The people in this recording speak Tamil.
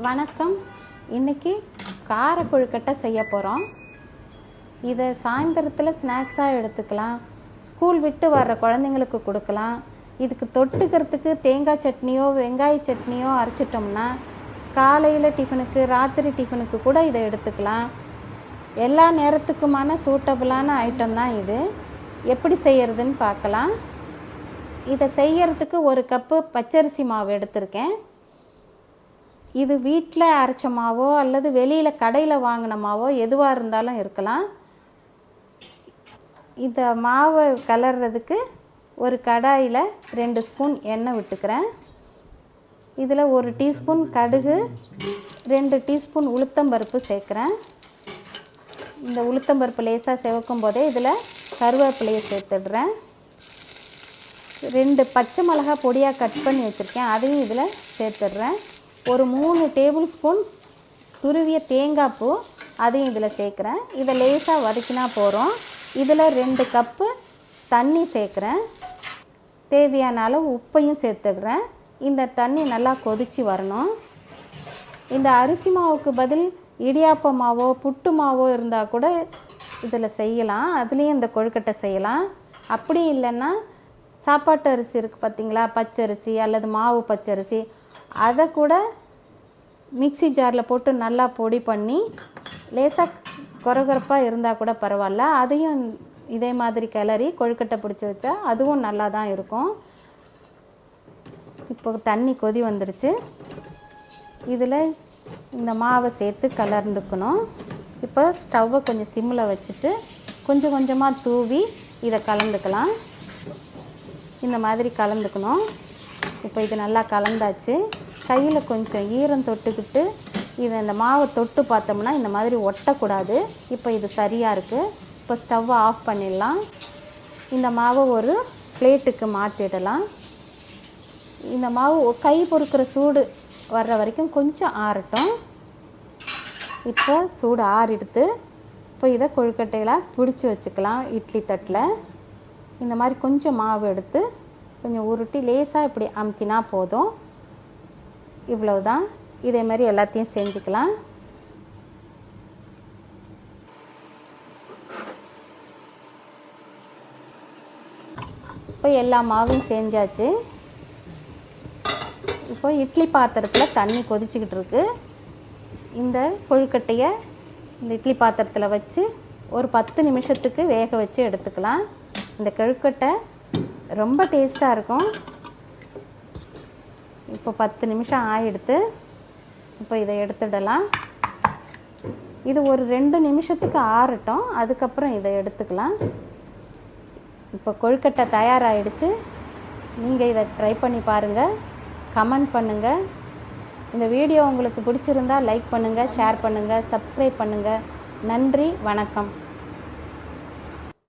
வணக்கம். இன்றைக்கி கார கொழுக்கட்டை செய்ய போகிறோம். இதை சாயந்தரத்தில் ஸ்நாக்ஸாக எடுத்துக்கலாம், ஸ்கூல் விட்டு வர்ற குழந்தைங்களுக்கு கொடுக்கலாம். இதுக்கு தொட்டுக்கிறதுக்கு தேங்காய் சட்னியோ வெங்காய சட்னியோ அரைச்சிட்டோம்னா காலையில் டிஃபனுக்கு ராத்திரி டிஃபனுக்கு கூட இதை எடுத்துக்கலாம். எல்லா நேரத்துக்குமான சூட்டபிளான ஐட்டம் தான் இது. எப்படி செய்கிறதுன்னு பார்க்கலாம். இதை செய்யறதுக்கு 1 கப்பு பச்சரிசி மாவு எடுத்திருக்கேன். இது வீட்டில் அரைச்ச மாவோ அல்லது வெளியில் கடையில் வாங்கின மாவோ எதுவாக இருந்தாலும் இருக்கலாம். இந்த மாவை கலர்றதுக்கு ஒரு கடாயில் 2 ஸ்பூன் எண்ணெய் விட்டுக்கிறேன். இதில் 1 டீஸ்பூன் கடுகு, 2 டீஸ்பூன் உளுத்தம்பருப்பு சேர்க்குறேன். இந்த உளுத்தம்பருப்பு லேசாக செவக்கும் போதே இதில் கருவேப்பிலையை சேர்த்துடுறேன். 2 பச்சை மிளகாய் பொடியாக கட் பண்ணி வச்சுருக்கேன், அதையும் இதில் சேர்த்துடுறேன். ஒரு 3 டேபிள் ஸ்பூன் துருவிய தேங்காய் பூ, அதையும் இதில் சேர்க்குறேன். இதை லேசாக வதக்கினா போகிறோம். இதில் 2 கப்பு தண்ணி சேர்க்குறேன். தேவையான அளவு உப்பையும் சேர்த்துடுறேன். இந்த தண்ணி நல்லா கொதித்து வரணும். இந்த அரிசி மாவுக்கு பதில் இடியாப்ப மாவோ புட்டு மாவோ இருந்தால் கூட இதில் செய்யலாம், அதுலேயும் இந்த கொழுக்கட்டை செய்யலாம். அப்படி இல்லைன்னா சாப்பாட்டு அரிசி இருக்குது பார்த்திங்களா, பச்சரிசி அல்லது மாவு பச்சரிசி, அதை கூட மிக்ஸி ஜாரில் போட்டு நல்லா பொடி பண்ணி லேசாக கொரகொரப்பாக இருந்தால் கூட பரவாயில்ல, அதையும் இதே மாதிரி கிளறி கொழுக்கட்டை பிடிச்சி வச்சா அதுவும் நல்லா தான் இருக்கும். இப்போ தண்ணி கொதி வந்துருச்சு. இதில் இந்த மாவை சேர்த்து கலந்துக்கணும். இப்போ ஸ்டவ்வை கொஞ்சம் சிம்மில் வச்சுட்டு கொஞ்சம் கொஞ்சமாக தூவி இதை கலந்துக்கலாம். இந்த மாதிரி கலந்துக்கணும். இப்போ இது நல்லா கலந்தாச்சு. கையில் கொஞ்சம் ஈரம் தொட்டுக்கிட்டு இந்த மாவை தொட்டு பார்த்தோம்னா இந்த மாதிரி ஒட்டக்கூடாது. இப்போ இது சரியாக இருக்குது. இப்போ ஸ்டவ்வை ஆஃப் பண்ணிடலாம். இந்த மாவை ஒரு பிளேட்டுக்கு மாற்றிடலாம். இந்த மாவு கை பொறுக்கிற சூடு வர்ற வரைக்கும் கொஞ்சம் ஆறட்டும். இப்போ சூடு ஆறிடுத்து. இப்போ இதை கொழுக்கட்டையில் பிடிச்சி வச்சுக்கலாம். இட்லி தட்டில் இந்த மாதிரி கொஞ்சம் மாவு எடுத்து கொஞ்சம் உருட்டி லேசாக இப்படி அமுத்தினா போதும். இவ்வளவுதான். இதே மாதிரி எல்லாத்தையும் செஞ்சுக்கலாம். இப்போ எல்லா மாவையும் செஞ்சாச்சு. இப்போ இட்லி பாத்திரத்தில் தண்ணி கொதிச்சுக்கிட்டு இருக்கு. இந்த கொழுக்கட்டையை இந்த இட்லி பாத்திரத்தில் வச்சு ஒரு 10 நிமிஷத்துக்கு வேக வச்சு எடுத்துக்கலாம். இந்த கொழுக்கட்டை ரொம்ப டேஸ்ட்டாக இருக்கும். இப்போ 10 நிமிஷம் ஆகிடுத்து. இப்போ இதை எடுத்துடலாம். இது ஒரு 2 நிமிஷத்துக்கு ஆறட்டும், அதுக்கப்புறம் இதை எடுத்துக்கலாம். இப்போ கொழுக்கட்டை தயாராகிடுச்சு. நீங்கள் இதை ட்ரை பண்ணி பாருங்கள், கமெண்ட் பண்ணுங்கள். இந்த வீடியோ உங்களுக்கு பிடிச்சிருந்தால் லைக் பண்ணுங்கள், ஷேர் பண்ணுங்கள், சப்ஸ்கிரைப் பண்ணுங்கள். நன்றி, வணக்கம்.